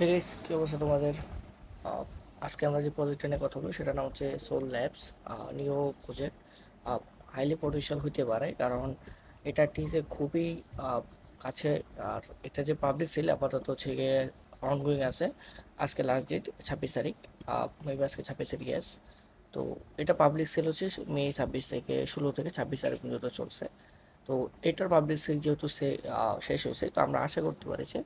Guys, কি অবস্থা তোমাদের? আহ, আজকে আমরা যে প্রজেক্টটা নিয়ে কথা বলবো সেটার নাম হচ্ছে Soul Labs. New project, highly potential হতে পারে কারণ এটা টিজে খুবই কাছে। আর এটা যে পাবলিক সেল আপাতত হচ্ছে গিয়ে অনগোয়িং আছে। আজকে লাস্ট ডেট 26 তারিখ, মেবি আজকে 26 তারিখ, গ্যাস। তো এটা পাবলিক সেল হচ্ছে মে 26 থেকে 16 থেকে 26 তারিখ পর্যন্ত চলছে। তো এটার পাবলিক সেল যেহেতু শেষ হয়েছে, তো আমরা আশা করতে পারি যে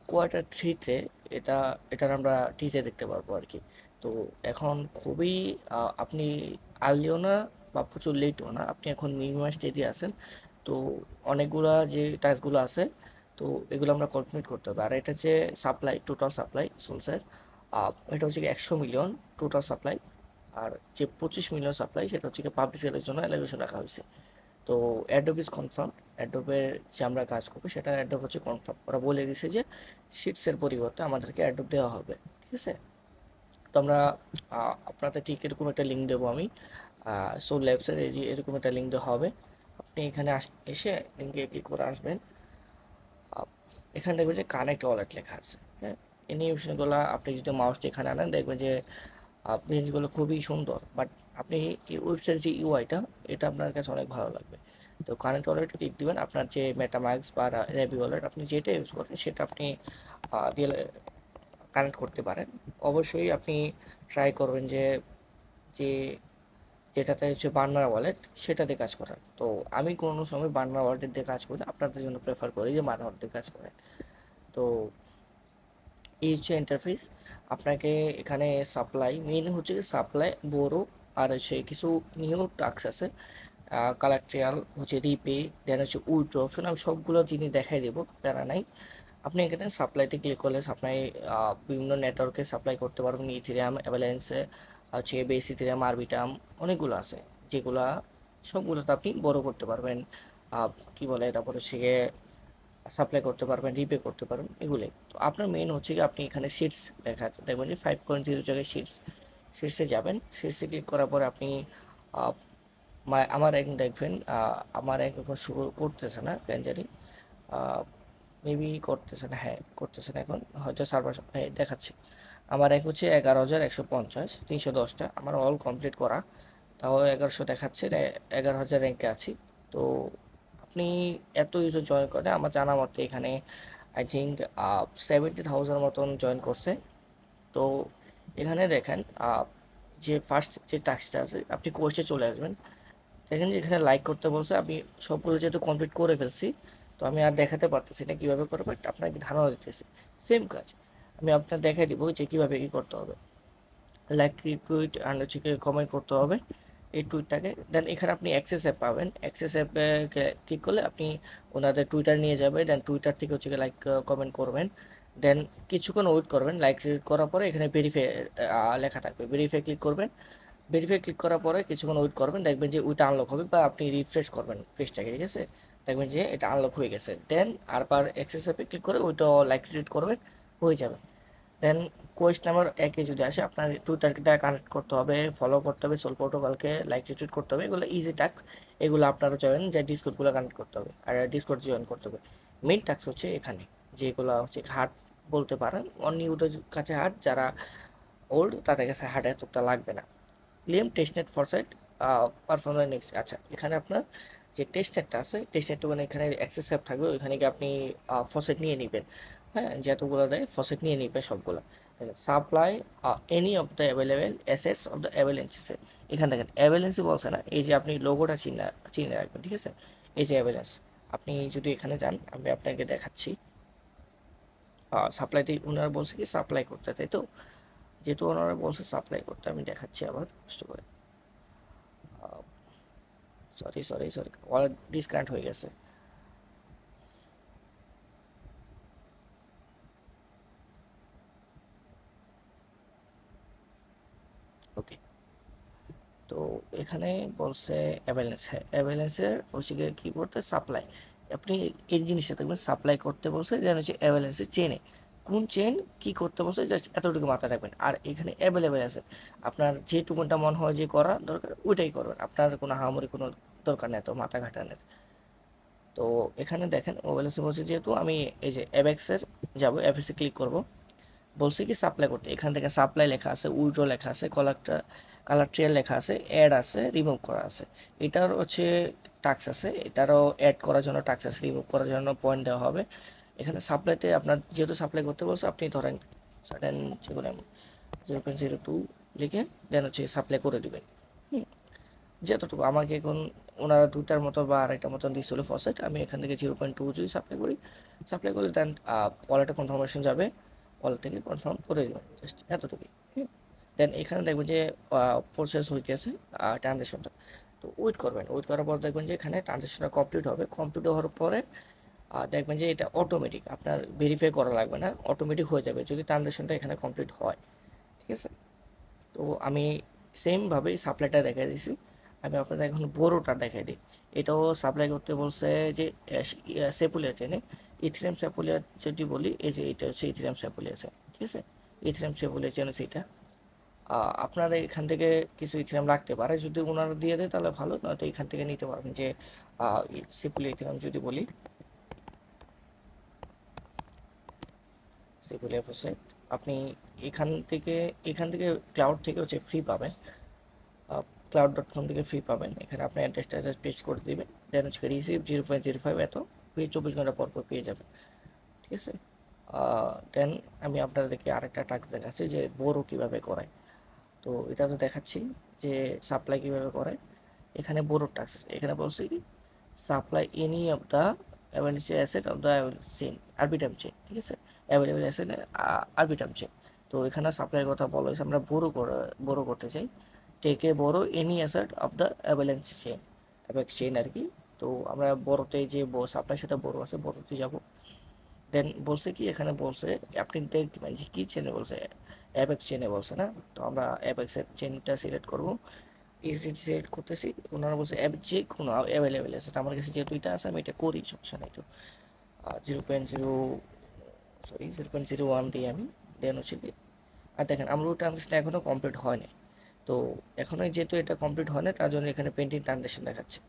কোয়ার্টার 3-তে এটা এটার আমরা টিজে দেখতে পারবো আর কি। তো এখন খুবই আপনি আর্লিও না বা প্রচুর লেটও না, আপনি এখন মিনিমাম স্টেজে আছেন। তো অনেকগুলা যে টাস্কগুলো আছে, তো এগুলো আমরা কমপ্লিট করতে হবে। আর এটা যে সাপ্লাই, টোটাল সাপ্লাই সোলসের, এটা হচ্ছে 100 মিলিয়ন টোটাল সাপ্লাই। আর যে 25 মিলিয়ন সাপ্লাই সেটা হচ্ছে পাবলিক সেলের জন্য অ্যালোকেশন রাখা হয়েছে। তো অ্যাডোব ইজ কনফার্ম। অ্যাডোবের যে আমরা কাজ করবো সেটা অ্যাডোব হচ্ছে কনফার্ম, ওরা বলে দিছে যে শিটসের পরিবর্তে আমাদেরকে অ্যাডোব দেওয়া হবে। ঠিক আছে। তো আমরা আপনাদের ঠিক এরকম একটা লিঙ্ক দেবো আমি। সো ল্যাবসের এই যে এরকম একটা লিঙ্ক দেওয়া হবে। আপনি এখানে এসে লিঙ্কে ক্লিক করে আসবেন। এখানে দেখবেন যে কানেক্ট ওয়ালেট লেখা আছে। হ্যাঁ, এই নিউজগুলো আপনি যদি মাউসটি এখানে আনেন দেখবেন যে জিনিসগুলো খুবই সুন্দর, বাট আপনি এই ওয়েবসাইটের যে ইউআইটা, এটা আপনার কাছে অনেক ভালো লাগবে। তো কারেন্ট ওয়ালেটে ক্লিক দিবেন, আপনার যে মেটামাক্স বা রেবি ওয়ালেট আপনি যেটা ইউজ করেন সেটা আপনি দিয়ে কানেক্ট করতে পারেন। অবশ্যই আপনি ট্রাই করবেন যে যে যেটাতে হচ্ছে বার্নার ওয়ালেট সেটা দিয়ে কাজ করার। তো আমি কোনো সময় বার্নার ওয়ালেট দিয়ে কাজ করি না, আপনাদের জন্য প্রেফার করি যে বার্নার ওয়ালেট দিয়ে কাজ করেন। তো এই হচ্ছে ইন্টারফেস। আপনাকে এখানে সাপ্লাই মেইন হচ্ছে কি সাপ্লাই বড়, আর হচ্ছে কিছু নিউ টাস্ক আছে। কালেক্ট্রিয়াল হচ্ছে রিপে, দেন হচ্ছে উইথড্র অপশন, আমি সবগুলো জিনিস দেখাই দেবো, প্যারা নাই। আপনি এখানে সাপ্লাইতে ক্লিক করলে সাপ্লাই বিভিন্ন নেটওয়ার্কে সাপ্লাই করতে পারবেন। ইথেরিয়াম, অ্যাভালান্সে, হচ্ছে বেস ইথেরিয়াম, আরবিটাম, অনেকগুলো আছে যেগুলা সবগুলোতে আপনি বড় করতে পারবেন। কি বলে, তারপরে হচ্ছে সাপ্লাই করতে পারবেন, রিপে করতে পারবেন, এগুলোই। তো আপনার মেইন হচ্ছে কি আপনি এখানে শিটস দেখা যাচ্ছে, দেখবেন যে 5.0 জায়গায় শিটসে যাবেন। শিটসে ক্লিক করার পরে আপনি আহ, আমার এক দেখবেন, আমার এক এখন শুরু করতেছে না কেন জানি, মেবি করতেছে না, হ্যাঁ করতেছে না এখন, হয়তো সার্ভার, হ্যাঁ দেখাচ্ছে। আমার এক হচ্ছে 11,150, 310টা আমার অল কমপ্লিট করা। তাও 1100 দেখাচ্ছে, 11,000 র্যাঙ্কে আছি। তো আপনি এত ইউজার জয়েন করে আমার জানা মতে এখানে আই থিঙ্ক 70,000 মতন জয়েন করছে। তো এখানে দেখেন, যে ফার্স্ট যে টাস্কটা আছে, আপনি কোর্সে চলে আসবেন। দেখেন যে এখানে লাইক করতে বলছে, আমি সবগুলো যেহেতু কমপ্লিট করে ফেলছি, তো আমি আর দেখাতে পারতেছি না কীভাবে করবো, বাট আপনাকে ধারণা দিতেছি। সেম কাজ আমি আপনার দেখাই দিব যে কীভাবে কী করতে হবে। লাইক, রিটুইট অ্যান্ড হচ্ছে কমেন্ট করতে হবে এই টুইটটাকে। দেন এখানে আপনি অ্যাক্সেস অ্যাপ পাবেন, অ্যাক্সেস অ্যাপে ক্লিক করলে আপনি ওনাদের টুইটার নিয়ে যাবে। দেন টুইটার থেকে হচ্ছে লাইক কমেন্ট করবেন। দেন কিছুক্ষণ ওয়েট করবেন, লাইক রিড করার পরে এখানে ভেরিফাই লেখা থাকবে, ভেরিফাই ক্লিক করবেন। ভেরিফাই ক্লিক করার পরে কিছুক্ষণ ওয়েট করবেন, দেখবেন যে ওইটা আনলক হবে, বা আপনি রিফ্রেশ করবেন পেজটাকে, ঠিক আছে। দেখবেন যে এটা আনলক হয়ে গেছে। দেন আরবার অ্যাক্সেস অ্যাপে ক্লিক করে ওইটা লাইক রিড করবেন, হয়ে যাবে। দেন কোয়েস্ট নাম্বার 1-এ যদি আসে, আপনার টুইটারটা কানেক্ট করতে হবে, ফলো করতে হবে, সোল প্রোটোকলকে লাইক রিটুইট করতে হবে, এগুলো ইজি টাস্ক। এগুলো আপনারা চাইবেন যে ডিসকর্ডগুলো কানেক্ট করতে হবে আর ডিসকর্ড জয়েন করতে হবে। মেইন টাস্ক হচ্ছে এখানে যেগুলো হচ্ছে হার্ড বলতে পারেন, অন্য ইউদের কাছে হার্ড, যারা ওল্ড তাদের কাছে হার্ড এতটা লাগবে না। Claim testnet foresight performance next. আচ্ছা, এখানে আপনার যে টেস্টনেটটা আছে, টেস্টনেটটা মানে এখানে অ্যাক্সেস অ্যাপ থাকবে, ওইখানে গিয়ে আপনি ফসেট নিয়ে নেবেন। হ্যাঁ, যতগুলো দেয় ফসেট নিয়ে নিবে সবগুলো। Supply any of the available assets of the অ্যাভেলেন্সে। এখানে দেখেন অ্যাভেলেন্সই বলছে না, এই যে আপনি লোগোটা চিনে চিনে রাখবেন, ঠিক আছে। এই যে অ্যাভেলেন্স, আপনি যদি এখানে যান আমি আপনাকে দেখাচ্ছি। সাপ্লাইতে ওনারা বলছে কি সাপ্লাই করতে, তাই তো। যেহেতু ওনারা বলছে সাপ্লাই করতে, আমি দেখাচ্ছি আবার কষ্ট করে। Sorry sorry sorry, wallet disconnect হয়ে গেছে। ওকে। তো এখানে বলছে অ্যাভেলেন্স, হ্যাঁ অ্যাভেলেন্সের হচ্ছে গিয়ে কী করতে সাপ্লাই। আপনি এই জিনিসটা দেখবেন সাপ্লাই করতে বলছে, যেন হচ্ছে অ্যাভেলেন্সের চেনে কোন চেন কী করতে বলছে, জাস্ট এতটুকু মাথায় রাখবেন। আর এখানে অ্যাভেলেবেল আছে, আপনার যেটুকুনটা মনে হয় যে করা দরকার ওইটাই করবেন, আপনার কোনো হামারি কোনো দরকার নেই, তো মাথা ঘাটানোর। তো এখানে দেখেন ওএলএসি বলছে যেহেতু আমি এই যে অ্যাবেক্সের যাব, অ্যাবেক্সে ক্লিক করব, বলছি কি সাপ্লাই করতে, এখান থেকে সাপ্লাই লেখা আছে, উইড্রো লেখা আছে, কালার ট্রেল লেখা আছে, অ্যাড আছে, রিমুভ করা আছে। এটার হচ্ছে টাক্স আছে, এটারও অ্যাড করার জন্য টাক্স আছে, রিমুভ করার জন্য পয়েন্ট দেওয়া হবে। এখানে সাপ্লাইতে আপনার যেহেতু সাপ্লাই করতে বলছে, আপনি ধরেন সার্টেন যেগুলো 0.02 লিখে দেন হচ্ছে সাপ্লাই করে দেবেন। যতটুকু আমাকে এখন ওনারা দুটার মতো বা আড়াইটার মতন দিয়েছিল ফসেট, আমি এখান থেকে 0.2 যদি সাপ্লাই করি, সাপ্লাই করলে দেন ওয়ালেটে কনফার্মেশন যাবে, ওয়ালেট থেকে কনফার্ম করে দেবেন, জাস্ট এতটুকুই। দেন এখানে দেখবেন যে প্রসেস হইতেছে ট্রানজ্যাকশনটা, তো ওয়েট করবেন, ওয়েট করার পর দেখবেন যে এখানে ট্রানজ্যাকশনটা কমপ্লিট হবে, কমপ্লিট হওয়ার পরে দেখবেন যে এটা অটোমেটিক, আপনার ভেরিফাই করা লাগবে না, অটোমেটিক হয়ে যাবে যদি ট্রানজ্যাকশনটা এখানে কমপ্লিট হয়। ঠিক আছে, তো আমি সেমভাবেই সাপ্লাইটা দেখাই দিছি, আমি আপনাদের এখন বড়োটা দেখাই দিই। এটাও সাপ্লাই করতে বলছে যে সেপুলিয়া চেনে, ইথিরিয়াম সেপুলিয়া যদি বলি, এই যে এটা হচ্ছে ইথিরিয়াম সেপুলিয়া চেন। ঠিক আছে, ইথিরিয়াম সেপুলিয়া চেন হচ্ছে এটা। আপনারা এখান থেকে কিছু ইথিরিয়াম রাখতে পারে, যদি ওনারা দিয়ে দেয় তাহলে ভালো, নয়তো এখান থেকে নিতে পারবেন। যে সেপুলিয়া ইথিরিয়াম যদি বলি, সেপুলিয়া ফসেট, আপনি এখান থেকে ক্লাউড থেকে হচ্ছে ফ্রি পাবেন, cloud.com থেকে ফ্রি পাবেন। এখানে আপনি অ্যাড্রেসটা জাস্ট পেস্ট করে দিবেন, দেন হচ্ছে রিসিভ 0.05 এত পেয়ে 24 ঘন্টা পর পর পেয়ে যাবেন। ঠিক আছে, দেন আমি আপনাদেরকে আরেকটা টাস্ক দেখাচ্ছি যে বড় কীভাবে করায়। তো এটা তো দেখাচ্ছি যে সাপ্লাই কীভাবে করে। এখানে বড় টাস্ক, এখানে বলছি কি supply any of the available asset of the chain Arbitrum chain. ঠিক আছে, অ্যাভেলেবল অ্যাসেট আরবিটাম চেইন। তো এখানে সাপ্লাইয়ের কথা বলা হয়েছে, আমরা বড় করতে চাই, টেকে বড় any asset of the Avalanche chain, apex chain আর কি। তো আমরা বড়তে যে সাপ্লাই সেটা বড় আছে, বড়তে যাব। দেন বলছে কি এখানে বলছে আপনি দেখবেন যে কী চেনে বলছে, অ্যাপেক্স চেনে বলছে না, তো আমরা অ্যাপেক্সের চেনটা সিলেক্ট করবো, সিলেক্ট করতেছি। ওনারা বলছে অ্যাপ যে কোনো অ্যাভেলেবেল আছে, আমার কাছে যেহেতু এটা আছে আমি এটা করি, সমস্যা নেই। তো 0.1 দিই আমি, দেন হচ্ছে কি, আর দেখেন আমার ট্রানজেকশন এখনও কমপ্লিট হয়নি। তো এখনও যেহেতু এটা কমপ্লিট হয় না, তার জন্য এখানে পেন্ডিং ট্রানজেকশন দেখাচ্ছে।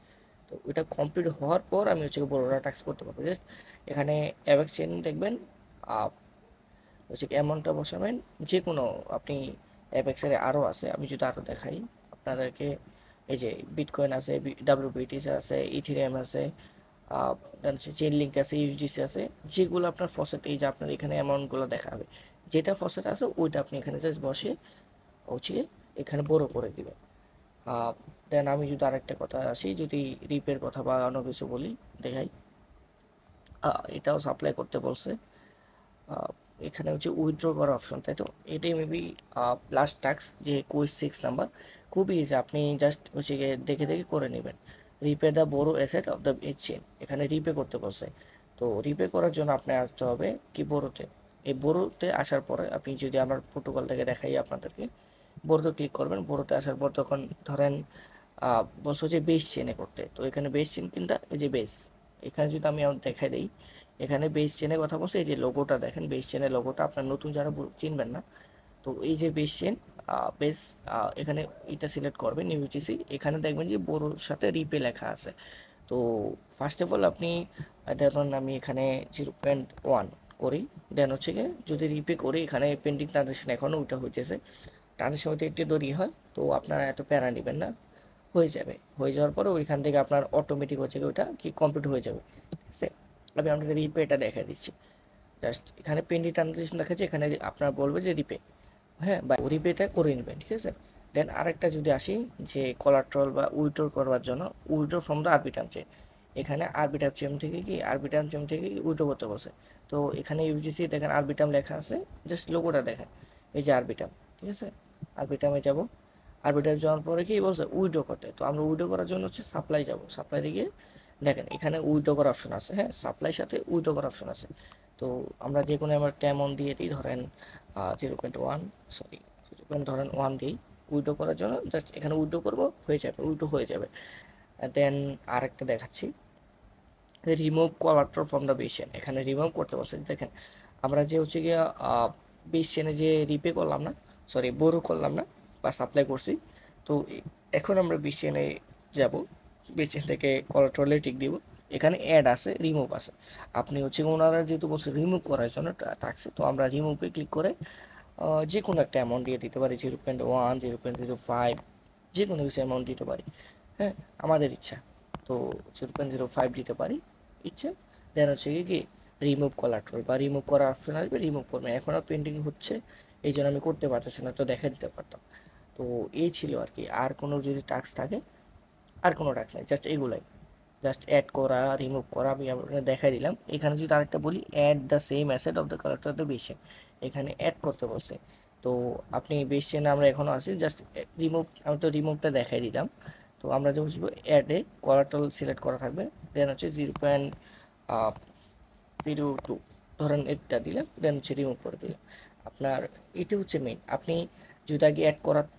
তো এটা কমপ্লিট হওয়ার পর আমি হচ্ছে বড়োটা টাক্স করতে পারবো। জাস্ট এখানে অ্যাভেক্স চেন দেখবেন, হচ্ছে অ্যামাউন্টটা বসাবেন যে কোনো, আপনি অ্যাপেক্সের আরও আছে, আমি যদি আরও দেখাই আপনাদেরকে, এই যে বিটকয়েন আছে, ডাব্লিউবিটিসি আছে, ইথিরিয়াম আছে, চেইন লিঙ্ক আছে, ইউএসডিসি আছে, যেগুলো আপনার ফসেট, এই যে আপনার এখানে অ্যামাউন্টগুলো দেখাবে, যেটা ফসেট আছে ওইটা আপনি এখানে জাস্ট বসে হচ্ছে এখানে বড় করে দিবেন। দেন আমি যদি আরেকটা কথা আসি, যদি রিপের কথা বা অন্য কিছু বলি, দেখাই, এটাও সাপ্লাই করতে বলছে। এখানে হচ্ছে উইথড্র করার অপশন, তাই তো এটাই মেবি লাস্ট টাস্ক, যে কুইজ 6 নাম্বার, খুবই ইজি, আপনি জাস্ট হচ্ছে গিয়ে দেখে দেখে করে নেবেন। রিপে দ্য বড় অ্যাসেট অফ দ্য চেন, এখানে রিপে করতে বলছে। তো রিপে করার জন্য আপনি আসতে হবে কি বড়োতে, এই বড়োতে আসার পরে আপনি যদি আমার প্রোটোকল থেকে দেখাই আপনাদেরকে, বড়োতে ক্লিক করবেন। বড়োতে আসার পর তখন ধরেন বলছো যে বেস চেনে করতে, তো এখানে বেস চেন কিনটা, এই যে বেস, এখানে যদি আমি দেখাই দিই, এখানে বেস চেনের কথা বলছে, এই যে লোগোটা দেখেন, বেস চেনের লোগোটা, আপনার নতুন যারা চিনবেন না, তো এই যে বেস চেন, বেস, এখানে এটা সিলেক্ট করবেন ইউটিসি, এখানে দেখবেন যে বড়োর সাথে রিপে লেখা আছে। তো ফার্স্ট অফ অল আপনি ধরুন আমি এখানে 0.1 করি, দেন হচ্ছে গিয়ে যদি রিপে করি, এখানে পেন্ডিং ট্রানজেকশন এখনও ওইটা হইতেছে, ট্রানজেকশন হইতে একটু দেরি হয়, তো আপনারা এত প্যারা নেবেন না, হয়ে যাবে। হয়ে যাওয়ার পরে ওইখান থেকে আপনার অটোমেটিক হচ্ছে কি ওইটা কি কমপ্লিট হয়ে যাবে। ঠিক আছে, আমি আপনাকে রিপেটা দেখা দিচ্ছি, জাস্ট এখানে পেন্ডিং ট্রানজেকশন দেখাচ্ছে, এখানে আপনার বলবে যে রিপে, হ্যাঁ, বা রিপেটা করে নেবেন। ঠিক আছে, দেন আরেকটা যদি আসি, যে কোলাট্রাল বা উইথড্র করবার জন্য, withdraw from the Arbitrum chain, এখানে আরবিটাম চেইন থেকে উইথড্র করতে বসে। তো এখানে ইউজিসি দেখেন আরবিটাম লেখা আছে, জাস্ট লোগোটা দেখেন, এই যে আরবিটাম। ঠিক আছে, আরবিটামে যাব, আরবিটাম যাওয়ার পরে কি বলছে উইথড্র করতে, তো আমরা উইথড্র করার জন্য হচ্ছে সাপ্লাই যাব, সাপ্লাই দিকে দেখেন এখানে উইথড্র করার অপশন আছে, হ্যাঁ, সাপ্লাই সাথে উইথড্র করার অপশন আছে। তো আমরা যে কোনো আমার অ্যামাউন্ট দিয়ে দিই, ধরেন 0.1, সরি 0.1 দিই, উইথড্র করার জন্য জাস্ট এখানে উইথড্র করবো, হয়ে যাবে, উইথড্র হয়ে যাবে। দেন আরেকটা দেখাচ্ছি, remove collateral from the base chain, এখানে রিমুভ করতে বলছে। দেখেন আমরা যে হচ্ছে গিয়ে বেস চেইনে যে রিপে করলাম না, সরি বোরো করলাম না বা সাপ্লাই করছি, তো এখন আমরা বেস চেইনে যাব, বেস চেইন থেকে কোলাট্রালে টিক দিব, এখানে অ্যাড আছে, রিমুভ আছে। আপনি হচ্ছে ওনারা যেহেতু বলছে রিমুভ করার জন্য টাক্সে, তো আমরা রিমুভে ক্লিক করে যে কোনো একটা অ্যামাউন্ট দিয়ে দিতে পারি, 0.1, 0.05, যে কোনো কিছু অ্যামাউন্ট দিতে পারি। হ্যাঁ, আমাদের ইচ্ছা। তো 0.05 দিতে পারি ইচ্ছে। দেন হচ্ছে কি রিমুভ কোলাট্রাল বা রিমুভ করার অপশন আসবে, রিমুভ করবে। এখন আর পেন্ডিং হচ্ছে, এই জন্য আমি করতে পারতেছি না, তো দেখা দিতে পারতাম। তো এই ছিল আর কি। আর কোনো যদি টাস্ক থাকে, আর কোনো টাস্ক নাই, জাস্ট এগুলাই। জাস্ট অ্যাড করা, রিমুভ করা আমি আপনাকে দেখাই দিলাম। এখানে যদি আরেকটা বলি, add the same asset of the collector the base chain, এখানে অ্যাড করতে বলছে। তো আপনি বেস চেনে আমরা এখনও আছি, জাস্ট রিমুভ, আমি তো রিমুভটা দেখাই দিলাম। তো আমরা যে বসবো অ্যাডে কোলাট্রাল সিলেক্ট করা থাকবে, দেন হচ্ছে 0.02 ধরেন এটা দিলাম, দেন হচ্ছে রিমুভ করে দিলাম। আপনার এটি হচ্ছে মেইন। আপনি যদি আগে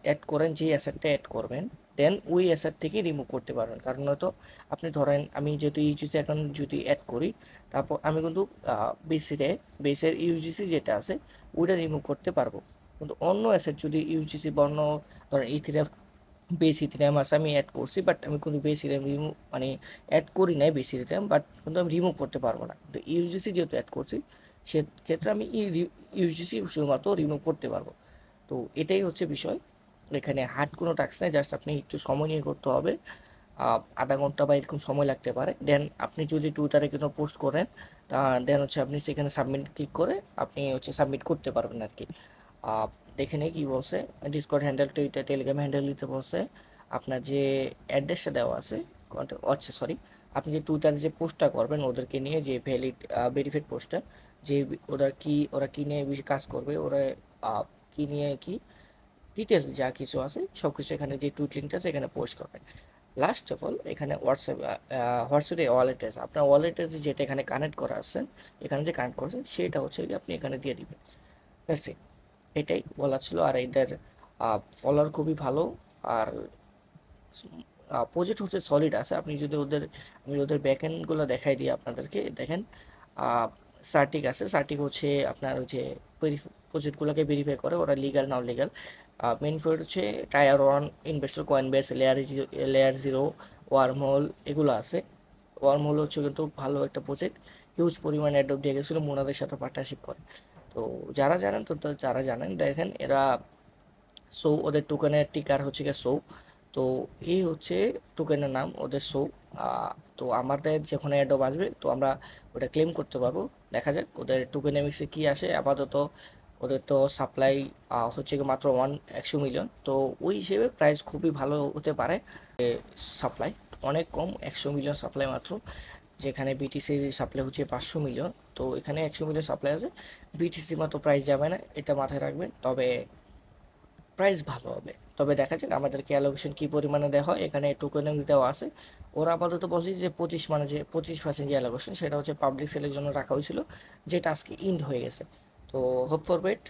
অ্যাড করেন, যে অ্যাসেটটা অ্যাড করবেন, দেন ওই অ্যাসেট থেকে রিমুভ করতে পারবেন। কারণ হয়তো আপনি ধরেন আমি যেহেতু ইউজিসি অ্যাকাউন্ট যদি অ্যাড করি, তারপর আমি কিন্তু বেসের ইউজিসি যেটা আছে ওইটা রিমুভ করতে পারবো। কিন্তু অন্য অ্যাসেট যদি ইউজিসি বা অন্য ধরেন ইথিরিয়াম, বেস ইথিরিয়াম আছে আমি অ্যাড করছি, বাট আমি কিন্তু বেস ইথিরিয়াম রিমুভ মানে অ্যাড করি নাই বেস ইথিরিয়াম, বাট কিন্তু আমি রিমুভ করতে পারবো না। কিন্তু ইউজিসি যেহেতু অ্যাড করছি, সেক্ষেত্রে আমি ইউজিসি শুধুমাত্র রিমুভ করতে পারবো। তো এটাই হচ্ছে বিষয়। এখানে হার্ড কোনো টাস্ক নেই, জাস্ট আপনি একটু সময় নিয়ে করতে হবে। আধা ঘন্টা বা এরকম সময় লাগতে পারে। দেন আপনি যদি টুইটারে কোনো পোস্ট করেন, দেন হচ্ছে আপনি সেখানে সাবমিট ক্লিক করে আপনি হচ্ছে সাবমিট করতে পারবেন আর কি। দেখে নিই কী বলছে। Discord handle, Twitter, Telegram handle দিতে বলছে। আপনার যে অ্যাড্রেসটা দেওয়া আছে, আচ্ছা সরি, আপনি যে টুইটারে যে পোস্টটা করবেন ওদেরকে নিয়ে, যে ভেরিফাইড পোস্টটা, যে ওরা কী নিয়ে বেশি কাজ করবে, ওরা কী নিয়ে কী ডিটেলস যা কিছু আছে সব কিছু এখানে যে টুইট লিঙ্কটা আছে এখানে পোস্ট করবেন। লাস্ট অফ অল এখানে হোয়াটসঅ্যাপে ওয়ালেট আছে, আপনার ওয়ালেটের যেটা এখানে কানেক্ট করা আছে, এখানে যে কানেক্ট করেছেন সেটা হচ্ছে আপনি এখানে দিয়ে দিবেন। দ্যাটস ইট, এটাই বলা ছিল। আর এটার ফলোয়ার খুবই ভালো। আর প্রজেক্ট হচ্ছে সলিড আছে। আপনি যদি আমি ওদের ব্যাকএন্ডগুলো দেখাই দিই আপনাদেরকে, দেখেন সার্টিক আছে। সার্টিক হচ্ছে আপনার ওই যে প্রজেক্টগুলোকে ভেরিফাই করে ওরা লিগাল নাও লিগাল। মেন ফোর্ট হচ্ছে tier one investor, Coinbase, layer zero, wormhole, এগুলো আছে। ওয়ার্মহোল হচ্ছে কিন্তু ভালো একটা প্রজেক্ট, হিউজ পরিমাণে অ্যাডপ দিয়ে গেছিলো, মোনাদের সাথে পার্টনারশিপ করে। তো যারা জানেন, যারা জানেন দেখেন এরা ওদের টোকেনের টিকার হচ্ছে গিয়ে তো এই হচ্ছে টোকেনের নাম ওদের তো আমাদের যখন অ্যাডব আসবে তো আমরা ওটা ক্লেম করতে পারবো। দেখা যাক ওদের টোকেনমিক্সে কী আসে। আপাতত ওদের তো সাপ্লাই হচ্ছে গিয়ে মাত্র 100 মিলিয়ন, তো ওই হিসেবে প্রাইস খুবই ভালো হতে পারে। সাপ্লাই অনেক কম, 100 মিলিয়ন সাপ্লাই মাত্র, যেখানে বিটিসির সাপ্লাই হচ্ছে 500 মিলিয়ন। তো এখানে 100 মিলিয়ন সাপ্লাই আছে, বিটিসি মতো প্রাইস যাবে না, এটা মাথায় রাখবেন। তবে প্রাইস ভালো হবে। তবে দেখা যাক আমাদেরকে অ্যালোকেশন কী পরিমাণে দেওয়া হয়। এখানে টোকেনিংস দেওয়া আছে। ওরা আপাতত বলছে যে 25, মানে যে 25% যে অ্যালোকেশন সেটা হচ্ছে পাবলিক সেলের জন্য রাখা হয়েছিল, যেটা আজকে ইন্ড হয়ে গেছে। তো hope for wait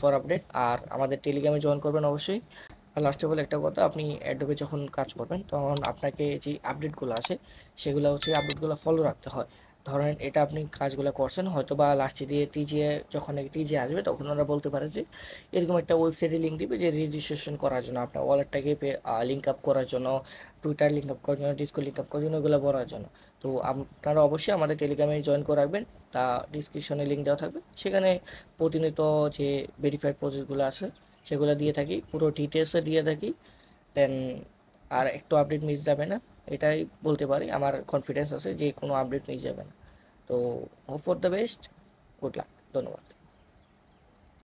for update. আর আমাদের টেলিগ্রামে জয়েন করবেন অবশ্যই। আর লাস্টে বলে একটা কথা, আপনি অ্যাডোবে যখন কাজ করবেন তখন আপনাকে যে আপডেটগুলো আসে সেগুলো হচ্ছে আপডেটগুলো ফলো রাখতে হয়। ধরেন এটা আপনি কাজগুলো করছেন, হয়তো বা লাস্টে দিয়ে যখন টিজে আসবে তখন ওরা বলতে পারে যে এরকম একটা ওয়েবসাইটে লিঙ্ক দিবে যে রেজিস্ট্রেশন করার জন্য, আপনার ওয়ালেটটাকে লিঙ্ক আপ করার জন্য, টুইটার লিঙ্ক আপ করার জন্য, ডিসকো লিঙ্ক আপ করার জন্য, এগুলো করার জন্য। তো আপনারা অবশ্যই আমাদের টেলিগ্রামে জয়েন করে রাখবেন। তা ডিসক্রিপশনে লিঙ্ক দেওয়া থাকবে, সেখানে প্রতিনিয়ত যে ভেরিফাইড প্রজেক্টগুলো আছে সেগুলো দিয়ে থাকি, পুরো ডিটেলসে দিয়ে থাকি। দেন আর একটু আপডেট মিস যাবে না, এটাই বলতে পারি। আমার কনফিডেন্স আছে যে কোনো আপডেট মিস যাবে না। তো hope for the best, good luck, ধন্যবাদ।